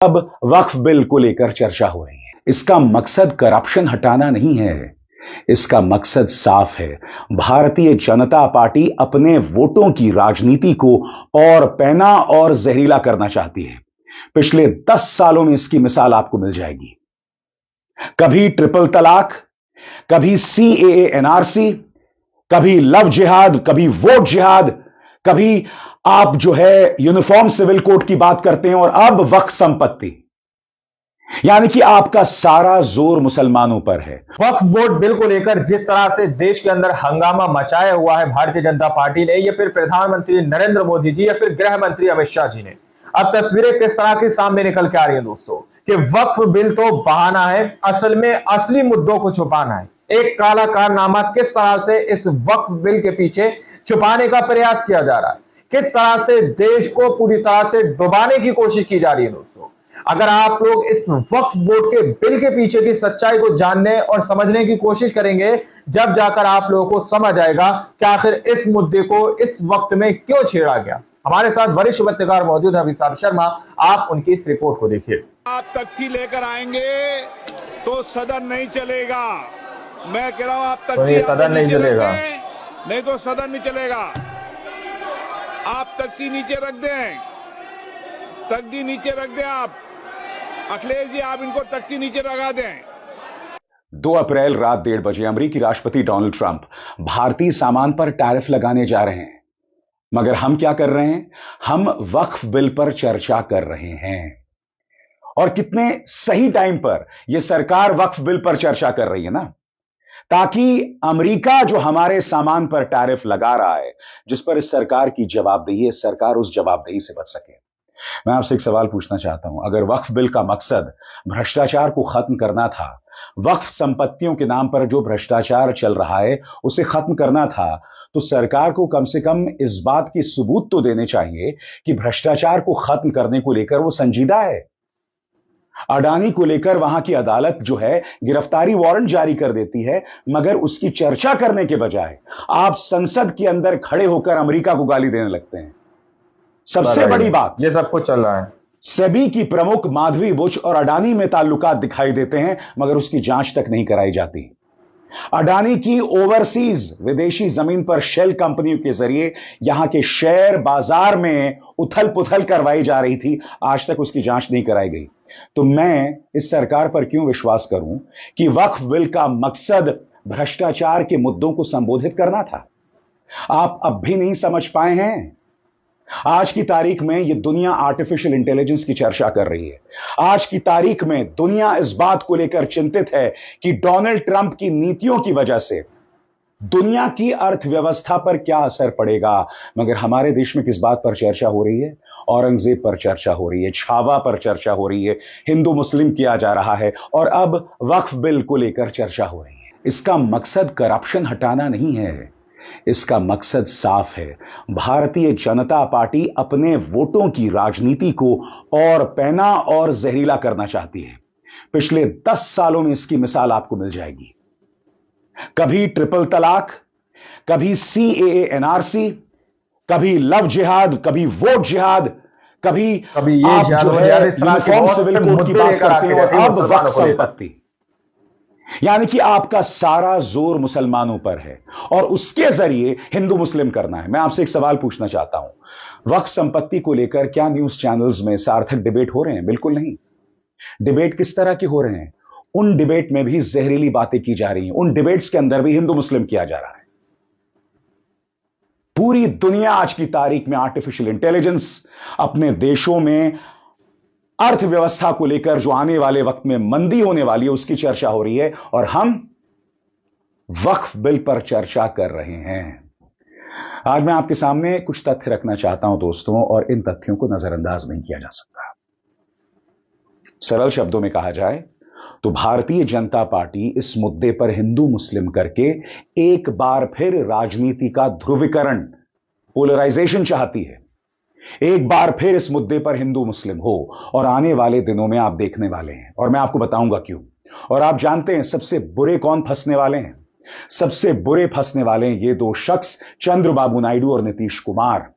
अब वक्फ बिल को लेकर चर्चा हो रही है। इसका मकसद करप्शन हटाना नहीं है, इसका मकसद साफ है। भारतीय जनता पार्टी अपने वोटों की राजनीति को और पैना और जहरीला करना चाहती है। पिछले 10 सालों में इसकी मिसाल आपको मिल जाएगी। कभी ट्रिपल तलाक, कभी सीएए एनआरसी, कभी लव जिहाद, कभी वोट जिहाद, कभी आप जो है यूनिफॉर्म सिविल कोड की बात करते हैं और अब वक्फ संपत्ति। यानी कि आपका सारा जोर मुसलमानों पर है। वक्फ बोर्ड बिल को लेकर जिस तरह से देश के अंदर हंगामा मचाया हुआ है भारतीय जनता पार्टी ने, या फिर प्रधानमंत्री नरेंद्र मोदी जी या फिर गृह मंत्री अमित शाह जी ने, अब तस्वीरें किस तरह के सामने निकल के आ रही हैं दोस्तों कि वक्फ बिल तो बहाना है, असल में असली मुद्दों को छुपाना है। एक काला कारनामा किस तरह से इस वक्फ बिल के पीछे छुपाने का प्रयास किया जा रहा है, किस तरह से देश को पूरी तरह से डुबाने की कोशिश की जा रही है दोस्तों। अगर आप लोग इस वक्फ बोर्ड के बिल के पीछे की सच्चाई को जानने और समझने की कोशिश करेंगे, जब जाकर आप लोगों को समझ आएगा कि आखिर इस मुद्दे को इस वक्त में क्यों छेड़ा गया। हमारे साथ वरिष्ठ पत्रकार मौजूद है विशाल शर्मा, आप उनकी इस रिपोर्ट को देखिए। आप तख्ती लेकर आएंगे तो सदन नहीं चलेगा। मैं कह रहा हूं आप तो ये सदन नहीं चलेगा, नहीं तो सदन नहीं चलेगा। आप तख्ती नीचे रख दें, तख्ती नीचे रख दें। आप अखिलेश जी, आप इनको तख्ती नीचे लगा दें। 2 अप्रैल रात 1:30 बजे अमेरिकी राष्ट्रपति डोनाल्ड ट्रंप भारतीय सामान पर टैरिफ लगाने जा रहे हैं। मगर हम क्या कर रहे हैं? हम वक्फ बिल पर चर्चा कर रहे हैं। और कितने सही टाइम पर यह सरकार वक्फ बिल पर चर्चा कर रही है ना, ताकि अमेरिका जो हमारे सामान पर टैरिफ लगा रहा है, जिस पर इस सरकार की जवाबदेही है, सरकार उस जवाबदेही से बच सके। मैं आपसे एक सवाल पूछना चाहता हूं, अगर वक्फ बिल का मकसद भ्रष्टाचार को खत्म करना था, वक्फ संपत्तियों के नाम पर जो भ्रष्टाचार चल रहा है उसे खत्म करना था, तो सरकार को कम से कम इस बात की सबूत तो देने चाहिए कि भ्रष्टाचार को खत्म करने को लेकर वो संजीदा है। अडानी को लेकर वहां की अदालत जो है गिरफ्तारी वारंट जारी कर देती है, मगर उसकी चर्चा करने के बजाय आप संसद के अंदर खड़े होकर अमेरिका को गाली देने लगते हैं। सबसे बड़ी बात, ये सब कुछ चल रहा है। सेबी की प्रमुख माधवी बुच और अडानी में ताल्लुकात दिखाई देते हैं, मगर उसकी जांच तक नहीं कराई जाती। अडानी की ओवरसीज विदेशी जमीन पर शेल कंपनियों के जरिए यहां के शेयर बाजार में उथल पुथल करवाई जा रही थी, आज तक उसकी जांच नहीं कराई गई। तो मैं इस सरकार पर क्यों विश्वास करूं कि वक्फ बिल का मकसद भ्रष्टाचार के मुद्दों को संबोधित करना था? आप अब भी नहीं समझ पाए हैं? आज की तारीख में यह दुनिया आर्टिफिशियल इंटेलिजेंस की चर्चा कर रही है। आज की तारीख में दुनिया इस बात को लेकर चिंतित है कि डोनाल्ड ट्रंप की नीतियों की वजह से दुनिया की अर्थव्यवस्था पर क्या असर पड़ेगा। मगर हमारे देश में किस बात पर चर्चा हो रही है? औरंगजेब पर चर्चा हो रही है, छावा पर चर्चा हो रही है, हिंदू मुस्लिम किया जा रहा है, और अब वक्फ बिल को लेकर चर्चा हो रही है। इसका मकसद करप्शन हटाना नहीं है, इसका मकसद साफ है। भारतीय जनता पार्टी अपने वोटों की राजनीति को और पैना और जहरीला करना चाहती है। पिछले 10 सालों में इसकी मिसाल आपको मिल जाएगी। कभी ट्रिपल तलाक, कभी सीएए एनआरसी, कभी लव जिहाद, कभी वोट जिहाद, कभी ये आप जो है यूनिफॉर्म सिविल कोड की बात करते हैं, और अब वक्फ संपत्ति। यानी कि आपका सारा जोर मुसलमानों पर है और उसके जरिए हिंदू मुस्लिम करना है। मैं आपसे एक सवाल पूछना चाहता हूं, वक्फ संपत्ति को लेकर क्या न्यूज चैनल्स में सार्थक डिबेट हो रहे हैं? बिल्कुल नहीं। डिबेट किस तरह के हो रहे हैं? उन डिबेट में भी जहरीली बातें की जा रही हैं, उन डिबेट्स के अंदर भी हिंदू मुस्लिम किया जा रहा है। पूरी दुनिया आज की तारीख में आर्टिफिशियल इंटेलिजेंस, अपने देशों में अर्थव्यवस्था को लेकर जो आने वाले वक्त में मंदी होने वाली है उसकी चर्चा हो रही है, और हम वक्फ बिल पर चर्चा कर रहे हैं। आज मैं आपके सामने कुछ तथ्य रखना चाहता हूं दोस्तों, और इन तथ्यों को नजरअंदाज नहीं किया जा सकता। सरल शब्दों में कहा जाए तो भारतीय जनता पार्टी इस मुद्दे पर हिंदू मुस्लिम करके एक बार फिर राजनीति का ध्रुवीकरण, पोलराइजेशन चाहती है। एक बार फिर इस मुद्दे पर हिंदू मुस्लिम हो, और आने वाले दिनों में आप देखने वाले हैं, और मैं आपको बताऊंगा क्यों। और आप जानते हैं सबसे बुरे कौन फंसने वाले हैं? सबसे बुरे फंसने वाले हैं ये 2 शख्स, चंद्रबाबू नायडू और नीतीश कुमार।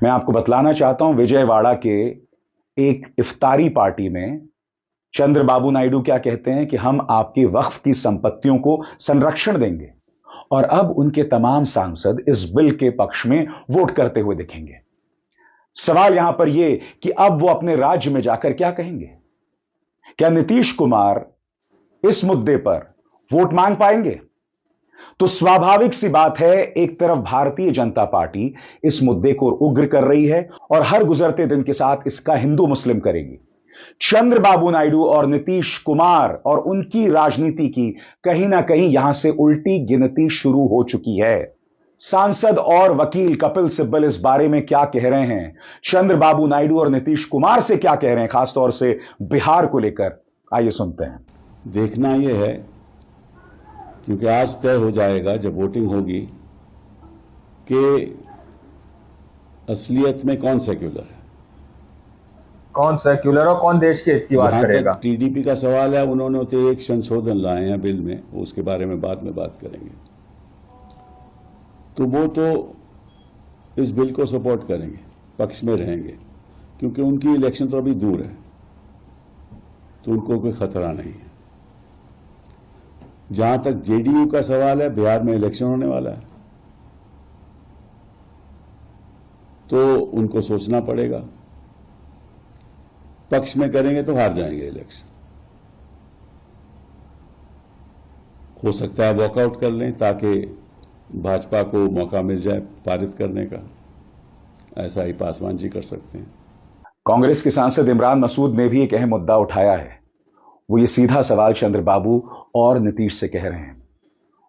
मैं आपको बतलाना चाहता हूं, विजयवाड़ा के एक इफ्तारी पार्टी में चंद्रबाबू नायडू क्या कहते हैं कि हम आपकी वक्फ की संपत्तियों को संरक्षण देंगे, और अब उनके तमाम सांसद इस बिल के पक्ष में वोट करते हुए दिखेंगे। सवाल यहां पर यह कि अब वो अपने राज्य में जाकर क्या कहेंगे? क्या नीतीश कुमार इस मुद्दे पर वोट मांग पाएंगे? तो स्वाभाविक सी बात है, एक तरफ भारतीय जनता पार्टी इस मुद्दे को उग्र कर रही है और हर गुजरते दिन के साथ इसका हिंदू मुस्लिम करेगी। चंद्रबाबू नायडू और नीतीश कुमार और उनकी राजनीति की कहीं ना कहीं यहां से उल्टी गिनती शुरू हो चुकी है। सांसद और वकील कपिल सिब्बल इस बारे में क्या कह रहे हैं, चंद्रबाबू नायडू और नीतीश कुमार से क्या कह रहे हैं, खासतौर से बिहार को लेकर, आइए सुनते हैं। देखना यह है, क्योंकि आज तय हो जाएगा जब वोटिंग होगी कि असलियत में कौन सेक्युलर है, कौन सेक्युलर और कौन देश के हित की बात करेगा। टीडीपी का सवाल है, उन्होंने तो एक संशोधन लाए हैं बिल में, उसके बारे में बाद में बात करेंगे। तो वो तो इस बिल को सपोर्ट करेंगे, पक्ष में रहेंगे, क्योंकि उनकी इलेक्शन तो अभी दूर है, तो उनको कोई खतरा नहीं है। जहां तक जेडीयू का सवाल है, बिहार में इलेक्शन होने वाला है, तो उनको सोचना पड़ेगा। पक्ष में करेंगे तो हार जाएंगे इलेक्शन। हो सकता है वॉकआउट कर लें ताकि भाजपा को मौका मिल जाए पारित करने का, ऐसा ही पासवान जी कर सकते हैं। कांग्रेस के सांसद इमरान मसूद ने भी एक अहम मुद्दा उठाया है। वो ये सीधा सवाल चंद्रबाबू और नीतीश से कह रहे हैं।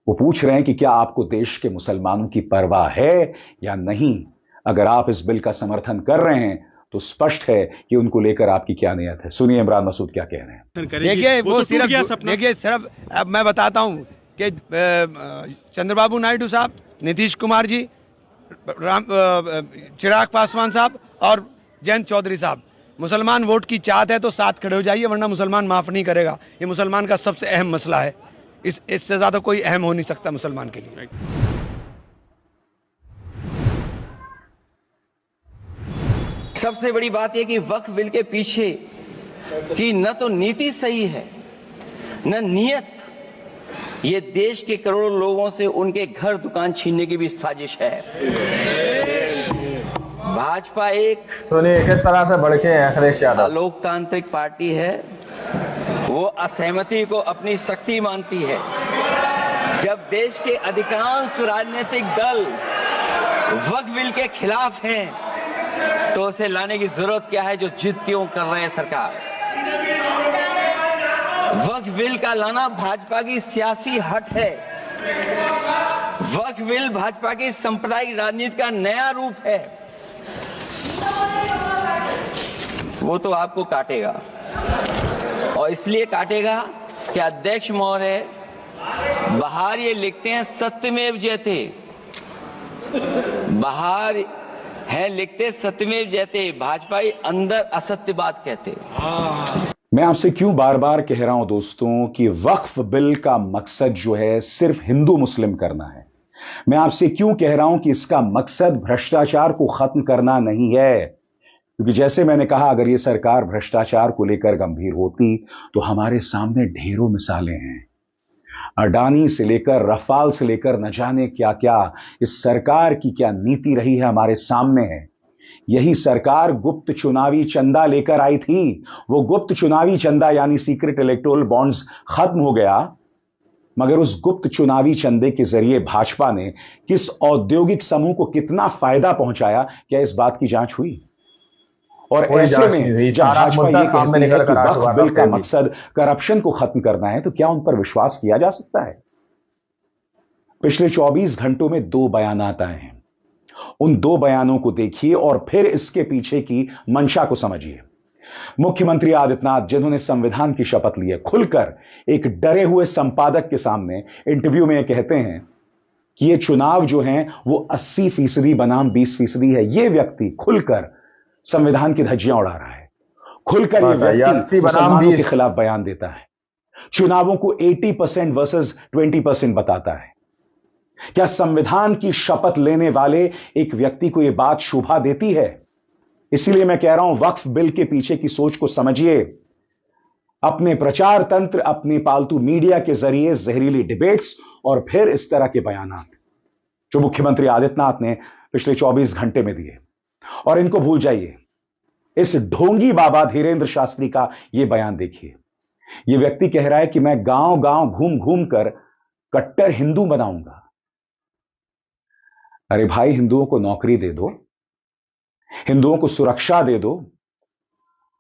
वो पूछ रहे हैं कि क्या आपको देश के मुसलमानों की परवाह है या नहीं? अगर आप इस बिल का समर्थन कर रहे हैं तो स्पष्ट है कि उनको लेकर आपकी क्या नियत है। सुनिए इमरान मसूद क्या कह रहे हैं। देखिए वो सिर्फ अब मैं बताता हूं कि चंद्रबाबू नायडू साहब, नीतीश कुमार जी, चिराग पासवान साहब और जयंत चौधरी साहब, मुसलमान वोट की चाहत है तो साथ खड़े हो जाइए, वरना मुसलमान माफ नहीं करेगा। ये मुसलमान का सबसे अहम मसला है, इससे ज्यादा कोई अहम हो नहीं सकता मुसलमान के लिए। सबसे बड़ी बात यह कि वक्फ बिल के पीछे की न तो नीति सही है न नीयत, ये देश के करोड़ों लोगों से उनके घर दुकान छीनने की भी साजिश है। भाजपा एक सुनिए किस तरह से भड़के हैं अखिलेश यादव। लोकतांत्रिक पार्टी है, वो असहमति को अपनी शक्ति मानती है। जब देश के अधिकांश राजनीतिक दल वक्फ बिल के खिलाफ हैं, तो उसे लाने की जरूरत क्या है, जो जिद क्यों कर रहे हैं सरकार। वक्फ बिल का लाना भाजपा की सियासी हट है। वक्फ बिल भाजपा की सांप्रदायिक राजनीति का नया रूप है। वो तो आपको काटेगा, और इसलिए काटेगा कि अध्यक्ष महोदय बाहर ये लिखते हैं सत्यमेव जयते, बाहर है लिखते सत्यमेव जयते, भाजपाई अंदर असत्य बात कहते। मैं आपसे क्यों बार बार कह रहा हूं दोस्तों कि वक्फ बिल का मकसद जो है सिर्फ हिंदू मुस्लिम करना है। मैं आपसे क्यों कह रहा हूं कि इसका मकसद भ्रष्टाचार को खत्म करना नहीं है, क्योंकि जैसे मैंने कहा, अगर यह सरकार भ्रष्टाचार को लेकर गंभीर होती तो हमारे सामने ढेरों मिसालें हैं। अडानी से लेकर रफाल से लेकर न जाने क्या क्या, इस सरकार की क्या नीति रही है हमारे सामने है। यही सरकार गुप्त चुनावी चंदा लेकर आई थी। वो गुप्त चुनावी चंदा यानी सीक्रेट इलेक्टोरल बॉन्ड्स खत्म हो गया, मगर उस गुप्त चुनावी चंदे के जरिए भाजपा ने किस औद्योगिक समूह को कितना फायदा पहुंचाया, क्या इस बात की जांच हुई? और ऐसे में जब भाजपा ये कहती है कि वक्फ बिल का मकसद करप्शन को खत्म करना है, तो क्या उन पर विश्वास किया जा सकता है? पिछले 24 घंटों में 2 बयान आए हैं। उन 2 बयानों को देखिए और फिर इसके पीछे की मंशा को समझिए। मुख्यमंत्री आदित्यनाथ, जिन्होंने संविधान की शपथ ली है, खुलकर एक डरे हुए संपादक के सामने इंटरव्यू में कहते हैं कि ये चुनाव जो हैं वो 80% बनाम 20% है। ये व्यक्ति खुलकर संविधान की धज्जियां उड़ा रहा है, खुलकर ये व्यक्ति मुसलमानों के खिलाफ बयान देता है, चुनावों को 80% वर्सेस 20% बताता है। क्या संविधान की शपथ लेने वाले एक व्यक्ति को यह बात शोभा देती है? इसीलिए मैं कह रहा हूं, वक्फ बिल के पीछे की सोच को समझिए। अपने प्रचार तंत्र, अपने पालतू मीडिया के जरिए जहरीली डिबेट्स और फिर इस तरह के बयानात जो मुख्यमंत्री आदित्यनाथ ने पिछले 24 घंटे में दिए, और इनको भूल जाइए। इस ढोंगी बाबा धीरेंद्र शास्त्री का यह बयान देखिए। यह व्यक्ति कह रहा है कि मैं गांव गांव घूम घूम कर कट्टर हिंदू बनाऊंगा। अरे भाई, हिंदुओं को नौकरी दे दो, हिंदुओं को सुरक्षा दे दो।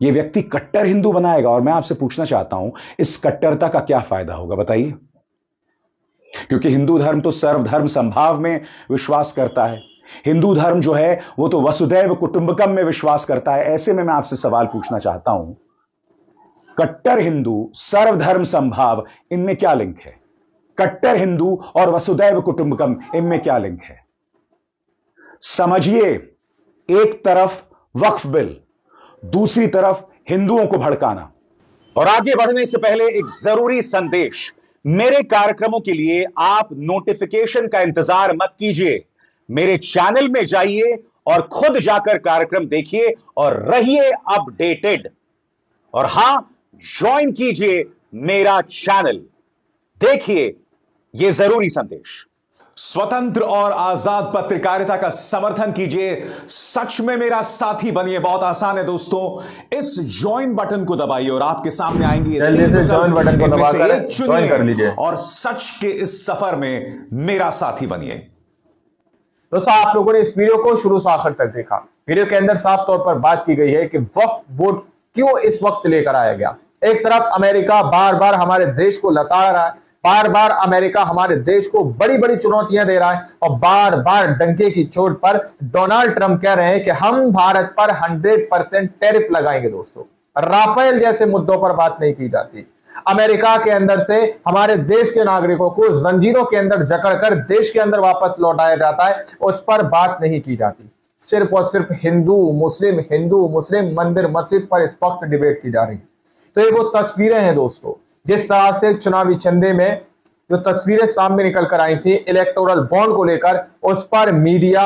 यह व्यक्ति कट्टर हिंदू बनाएगा, और मैं आपसे पूछना चाहता हूं, इस कट्टरता का क्या फायदा होगा बताइए? क्योंकि हिंदू धर्म तो सर्वधर्म संभाव में विश्वास करता है। हिंदू धर्म जो है वो तो वसुदैव कुटुंबकम में विश्वास करता है। ऐसे में मैं आपसे सवाल पूछना चाहता हूं, कट्टर हिंदू, सर्वधर्म संभाव, इनमें क्या लिंक है? कट्टर हिंदू और वसुदैव कुटुंबकम, इनमें क्या लिंक है? समझिए, एक तरफ वक्फ बिल, दूसरी तरफ हिंदुओं को भड़काना। और आगे बढ़ने से पहले एक जरूरी संदेश। मेरे कार्यक्रमों के लिए आप नोटिफिकेशन का इंतजार मत कीजिए। मेरे चैनल में जाइए और खुद जाकर कार्यक्रम देखिए और रहिए अपडेटेड। और हां, ज्वाइन कीजिए मेरा चैनल। देखिए यह जरूरी संदेश। स्वतंत्र और आजाद पत्रकारिता का समर्थन कीजिए, सच में मेरा साथी बनिए। बहुत आसान है दोस्तों, इस ज्वाइन बटन को दबाइए और आपके सामने आएंगे जल्दी से ज्वाइन बटन को दबाकर ज्वाइन कर लीजिए और सच के इस सफर में मेरा साथी बनिए। दोस्तों, आप लोगों ने इस वीडियो को शुरू से आखिर तक देखा। वीडियो के अंदर साफ तौर पर बात की गई है कि वक्फ बोर्ड क्यों इस वक्त लेकर आया गया। एक तरफ अमेरिका बार बार हमारे देश को लताड़ रहा है, बार बार अमेरिका हमारे देश को बड़ी बड़ी चुनौतियां दे रहा है, और बार बार डंके की चोट पर डोनाल्ड ट्रंप कह रहे हैं कि हम भारत पर 100% टैरिफ लगाएंगे। दोस्तों, राफेल जैसे मुद्दों पर बात नहीं की जाती। अमेरिका के अंदर से हमारे देश के नागरिकों को जंजीरों के अंदर जकड़कर देश के अंदर वापस लौटाया जाता है, उस पर बात नहीं की जाती। सिर्फ और सिर्फ हिंदू मुस्लिम मंदिर मस्जिद पर इस वक्त डिबेट की जा रही है। तो ये वो तस्वीरें हैं दोस्तों, जिस तरह से चुनावी चंदे में जो तस्वीरें सामने निकल कर आई थी इलेक्टोरल बॉन्ड को लेकर, उस पर media,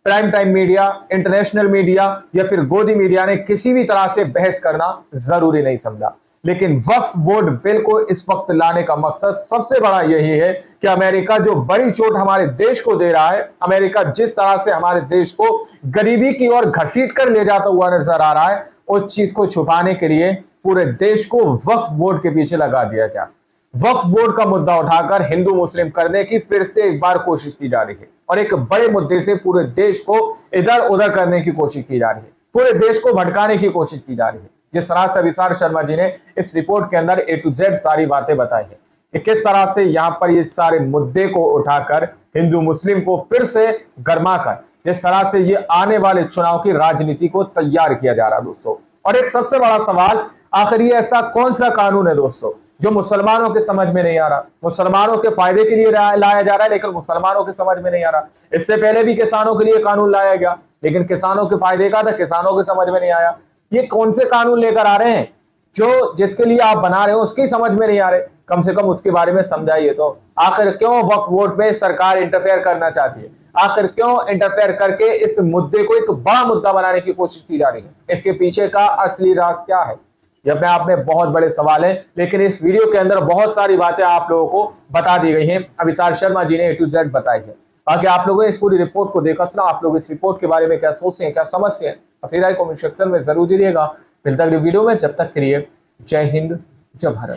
prime time media, international media या फिर गोदी मीडिया ने किसी भी तरह से बहस करना जरूरी नहीं समझा। लेकिन वक्फ बोर्ड बिल को इस वक्त लाने का मकसद सबसे बड़ा यही है कि अमेरिका जो बड़ी चोट हमारे देश को दे रहा है, अमेरिका जिस तरह से हमारे देश को गरीबी की ओर घसीट कर ले जाता हुआ नजर आ रहा है, उस चीज को छुपाने के लिए पूरे देश को वक्फ बोर्ड के पीछे लगा दिया गया। वक्फ बोर्ड का मुद्दा उठाकर हिंदू मुस्लिम करने की फिर से एक बार कोशिश की जा रही है, और एक बड़े मुद्दे से पूरे देश को इधर उधर करने की कोशिश की जा रही है, पूरे देश को भटकाने की कोशिश की जा रही है। जिस तरह से अभिसार शर्मा जी ने इस रिपोर्ट के अंदर A to Z सारी बातें बताई है कि किस तरह से यहां पर ये सारे मुद्दे को उठाकर हिंदू मुस्लिम को फिर से गरमाकर जिस तरह से ये आने वाले चुनाव की राजनीति को तैयार किया जा रहा है दोस्तों। और एक सबसे बड़ा सवाल, आखिर ये ऐसा कौन सा कानून है दोस्तों जो मुसलमानों के समझ में नहीं आ रहा? मुसलमानों के फायदे के लिए लाया जा रहा है, लेकिन मुसलमानों के समझ में नहीं आ रहा। इससे पहले भी किसानों के लिए कानून लाया गया, लेकिन किसानों के फायदे का था, किसानों के समझ में नहीं आया। ये कौन से कानून लेकर आ रहे हैं जो जिसके लिए आप बना रहे हो उसकी समझ में नहीं आ रहे? कम से कम उसके बारे में समझाइए तो। आखिर क्यों वक्फ बोर्ड में सरकार इंटरफेयर करना चाहती है? आखिर क्यों इंटरफेयर करके इस मुद्दे को एक बड़ा मुद्दा बनाने की कोशिश की जा रही है? इसके पीछे का असली राज क्या है? ये अपने आप में बहुत बड़े सवाल हैं, लेकिन इस वीडियो के अंदर बहुत सारी बातें आप लोगों को बता दी गई हैं। अभिसार शर्मा जी ने A to Z बताई है। बाकी आप लोगों ने इस पूरी रिपोर्ट को देखा सुना, आप लोग इस रिपोर्ट के बारे में क्या सोचते हैं, क्या समझते हैं, अपनी राय कमेंट सेक्शन में जरूर दीजिएगा। मिलता है अगली वीडियो में, जब तक के लिए जय हिंद, जय भारत।